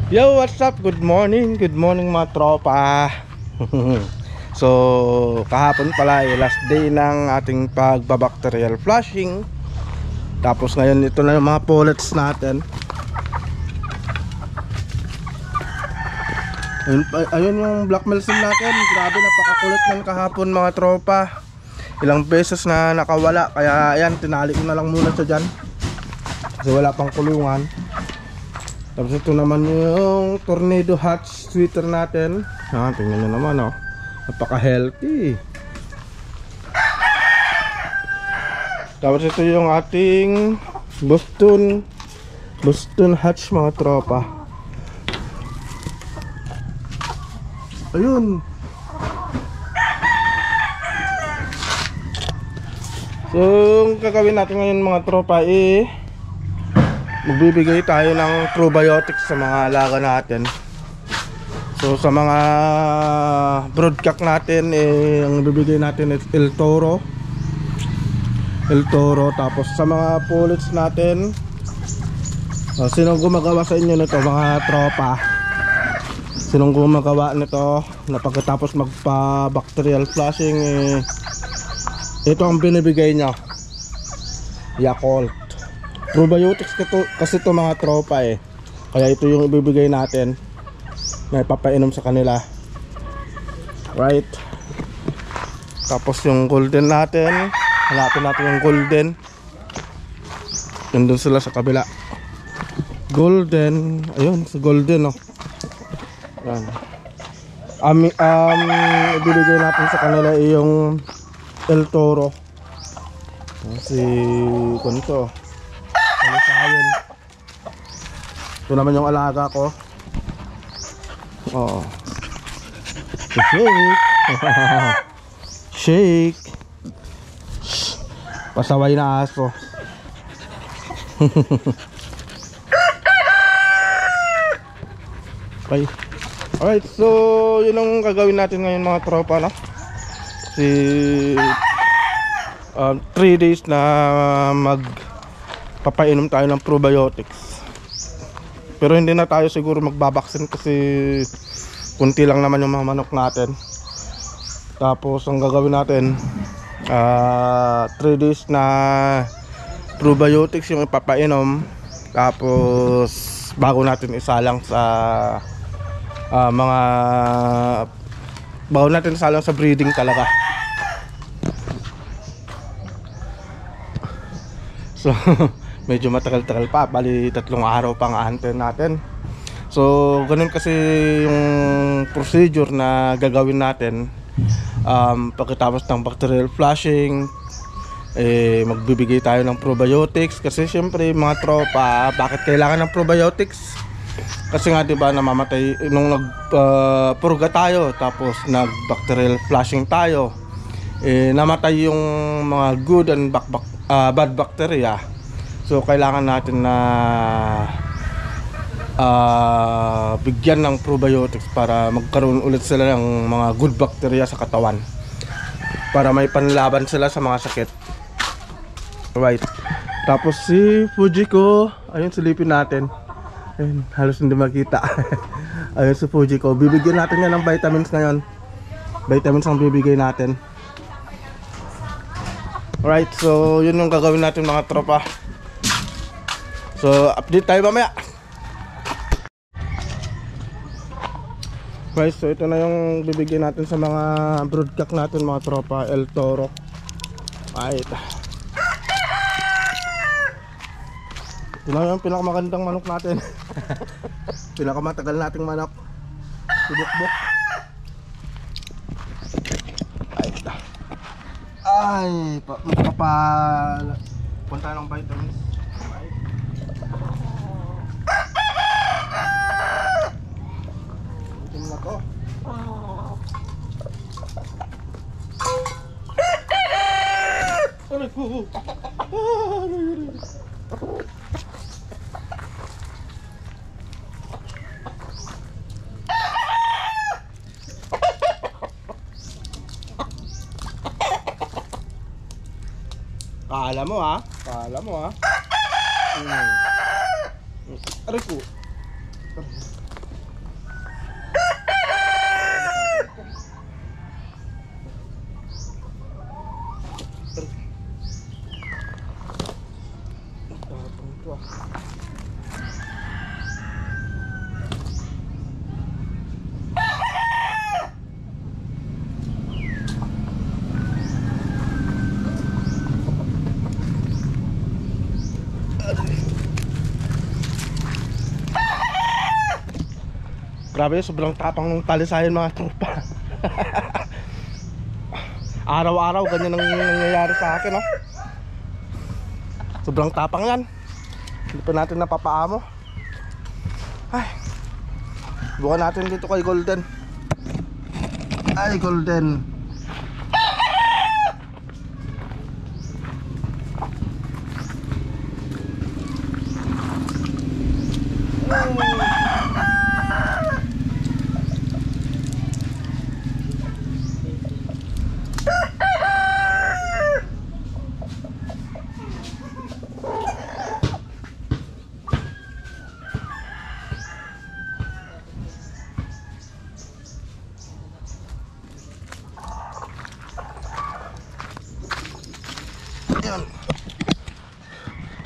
Yo, what's up? Good morning mga tropa. So, kahapon pala last day ng ating pagbabacterial flushing. Tapos ngayon ito na yung mga pullets natin. Ayun yung black Melsim natin. Grabe, napakakulit ng kahapon mga tropa. Ilang beses na nakawala. Kaya ayan, tinali ko na lang muna siya dyan kasi wala pang kulungan. Tapos ito naman yung Tornado Hatch sweater natin. Tingnan nyo naman, oh. Napaka healthy. Tapos ito yung ating Boston Hatch mga tropa. Ayun. So ang gagawin natin ngayon mga tropa magbibigay tayo ng probiotics sa mga alaga natin. So sa mga broodcock natin ang bibigay natin is El Toro. Tapos sa mga pullets natin, sinong gumagawa sa inyo nito mga tropa? Sinong gumagawa nito na pagkatapos magpa-bacterial flushing ito ang binibigay niya, Yakult. Probiotics kasi ito mga tropa kaya ito yung ibibigay natin na ipapainom sa kanila, right? Tapos yung golden natin, hanapin natin yung golden. Nandun sila sa kabila. Golden, ayun sa golden, oh. Yan. Ibibigay natin sa kanila yung El Toro. Si Kunto Kalisayan. Ito naman yung alaga ko. Oh. Shake. Shake. Pasaway na aso. Okay. Alright, so yun ang gagawin natin ngayon mga tropa, no? 3 days na magpapainom tayo ng probiotics. Pero hindi na tayo siguro magbabaksin kasi kunti lang naman yung mga manok natin. Tapos ang gagawin natin 3 days na probiotics yung ipapainom. Tapos bago natin isalang sa bago natin isalang sa breeding talaga. So medyo matagal-tagal pa, bali 3 araw pang aantayin natin. So ganun kasi yung procedure na gagawin natin. Pagkatapos ng bacterial flushing, magbibigay tayo ng probiotics. Kasi syempre mga tropa, bakit kailangan ng probiotics? Kasi nga diba namamatay nung nagpurga tayo, tapos nag bacterial flushing tayo, namatay yung mga good and bad bacteria. So kailangan natin na bigyan ng probiotics para magkaroon ulit sila ng mga good bacteria sa katawan, para may panlaban sila sa mga sakit. Right. Tapos si Fujiko, ayun, silipin natin. Ayun, halos hindi makita. Ayun si Fujiko, bibigyan natin yan ng vitamins ngayon. Vitamins ang bibigay natin. Alright, so yun yung gagawin natin mga tropa. So update tayo mamaya. Guys, so ito na yung bibigyan natin sa mga broodcock natin mga tropa, El Toro. Right. Ito na yung pinakamagandang manok natin. Pinakamatagal nating manok, si Bukbuk. Right. Ay, punta ng vitamins. Right. Ito na to. Aray ko. Kala mo ha? Kala mo ha? Aray ko. Grabe, sobrang tapang ng talisayan mga tropa. Araw-araw ganyan ang nangyayari sa akin, no? Sobrang tapang yan. Hindi pa natin napapaamo. Ay, bukan natin dito kay Golden. Ay, Golden.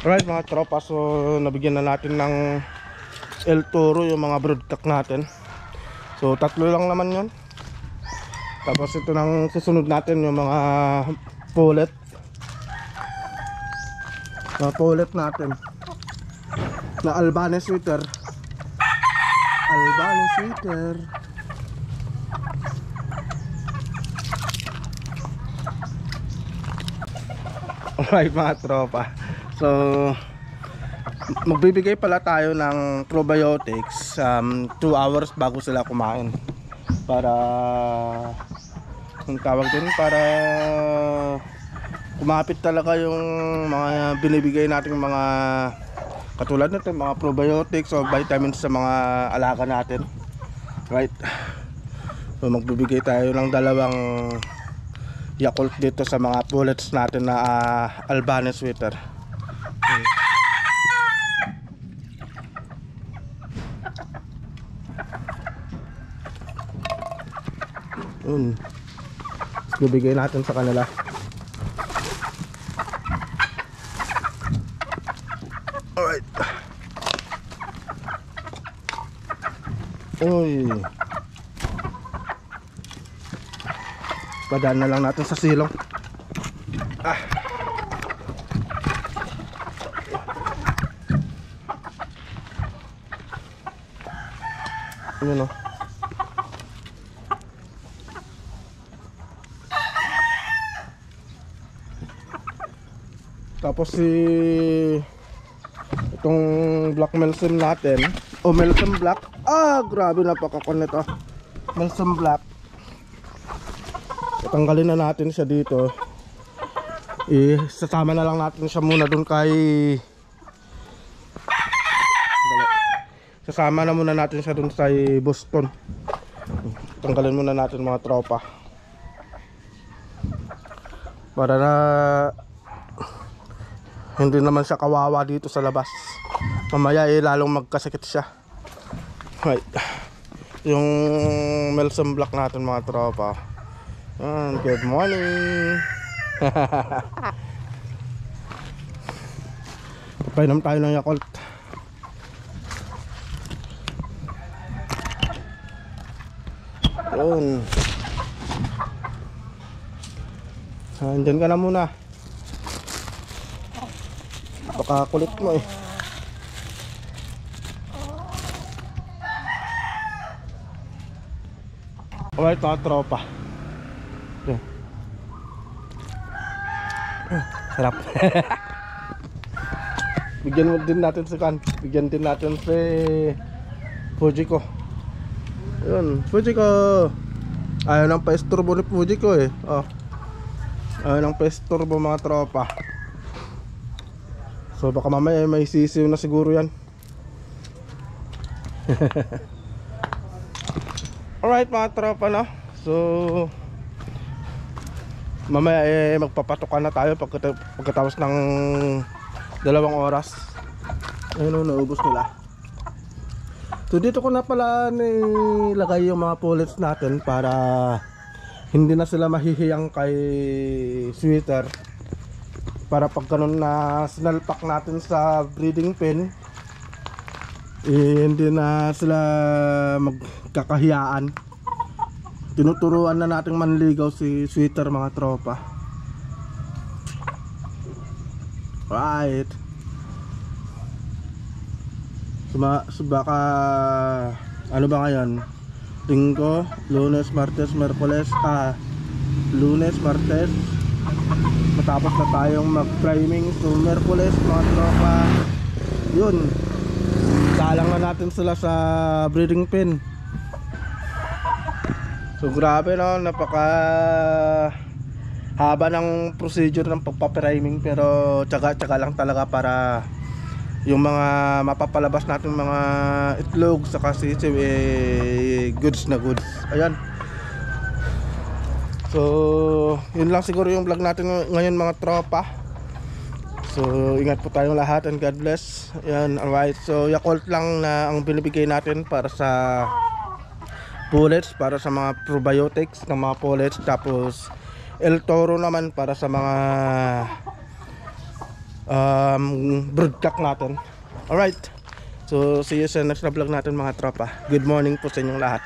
Alright mga tropa, so nabigyan na natin ng El Toro yung mga broodcock natin. So 3 lang naman yun. Tapos ito nang susunod natin yung mga pullet. Mga pullet natin na Albanese sweater. Albanese sweater. Alright mga tropa, so magbibigay pala tayo ng probiotics 2 hours bago sila kumain. Para yung tawag din, para kumapit talaga yung mga binibigay nating mga katulad nito, mga probiotics o vitamins sa mga alaga natin. Right, so magbibigay tayo ng 2 Yakult dito sa mga pullets natin na Albanese sweater. Bibigay natin sa kanila. Alright. Uy, padaan na lang natin sa silong. Yun o. Tapos itong black Melsim natin, o Melsim black, grabe, napakakon nito. Melsim black, tanggalin na natin siya dito. Sasama na lang natin siya muna dun kay Sasama na muna natin siya dun sa Boston. Tanggalin muna natin mga tropa, para na hindi naman siya kawawa dito sa labas. Mamaya lalong magkasakit siya. Right, yung Melsim black natin mga tropa. Good morning. Painom tayo ng Yakult. Yun. Andyan ka na muna. Baka kulit mo eh. Alright mga tropa. Sarap. Bigyan mo din natin si Kan. Bigyan din natin si Fujiko. Yun, Fujiko. Ayaw ng pa-esturbo ni Fujiko eh. Ayaw ng pa-esturbo mga tropa. So baka mamaya may sisiw na siguro yan. Alright mga tropa, no? So mamaya magpapatukan na tayo pagkatapos ng 2 oras. Ayun, naubos nila. So dito ko na pala nilagay yung mga pullets natin para hindi na sila mahihiyang kay sweater. Para pag ganun na sinalpak natin sa breeding pen, hindi na sila magkakahiyaan. Tinuturuan na nating manligaw si sweater mga tropa. Right. So baka Ano ba ngayon? Linggo, Lunes, Martes, Merkules. Lunes, Martes. Matapos na tayong mag-priming. So Merkules mga tropa, yun, salang na natin sila sa breeding pen. So grabe no, napaka haba ng procedure ng pagpapriming, pero tsaga-tsaga lang talaga para yung mga mapapalabas natin mga itlog sa sisiw goods na goods. Ayan. So yun lang siguro yung vlog natin ngayon mga tropa. So ingat po tayong lahat and God bless. Ayan, alright. So Yakult lang na ang binibigay natin para sa pullets, para sa mga probiotics ng mga pullets. Tapos El Toro naman para sa mga broodcock natin. Alright. So see you sa next na vlog natin mga tropa. Good morning po sa inyong lahat.